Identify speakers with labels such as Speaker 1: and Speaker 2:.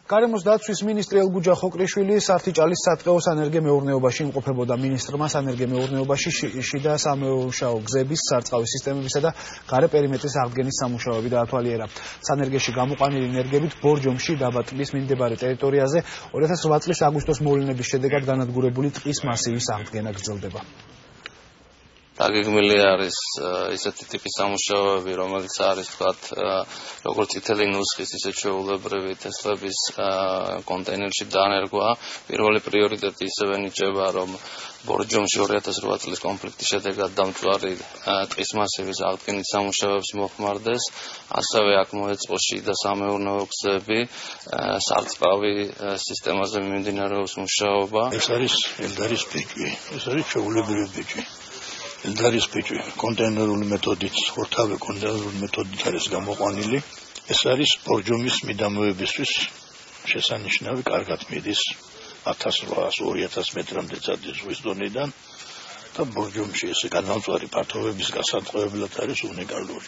Speaker 1: გარემოს დაცვის მინისტრი ელგუჯა ხოკრიშვილი სართიჭალის სატყეო სანერგე-მეურნეობაში იმყოფებოდა. მინისტრმა სანერგე-მეურნეობაში შიდა სამუშაო გზების, სარწყავი სისტემებისა და გარე პერიმეტრის აღდგენის სამუშაოები დაათვალიერა. სანერგეში გამოყვანილი ენერგიებით ბორჯომში დაბა ტბის მიმდებარე ტერიტორიაზე 2008 წლის აგვისტოს მოვლენების შედეგად განადგურებული ტყის მასივის აღდგენა გრძელდება.
Speaker 2: დაგეგმილი არის ისეთი ტიპის სამუშაოები, რომელიც არის ვთქვათ, როგორც წითელი ნუსხის, ისე ჩვეულებრივი თესლების კონტეინერში დანერგვა. პირველი პრიორიტეტი ისევე ნიჭება, რომ ბორჯომში 2008 წლის კონფლიქტის შედეგად დამწვარი ტყის მასივის აღდგენის სამუშაოებს მოხმარდეს. ასევე აქ მოეწყო შიდა სამეურნეო გზები, სარწყავი სისტემაზე მიმდინარეობს მუშაობა.
Speaker 3: ეს არის ელდარის ბიჭი, ეს არის ჩვეულებრივი ბიჭი. ელდარის ბიჭი კონტეინერული მეთოდით, ხორთავი კონტეინერული მეთოდით არის გამოყვანილი. ეს არის ბორჯომის მიდამოებისთვის შესანიშნავი, კარგად მიდის 1800-2000 მეტრამდე წადის ზღვის დონიდან და ბორჯომში ესე განმწვარი ფართობების გასატყუებლად არის უნიკალური.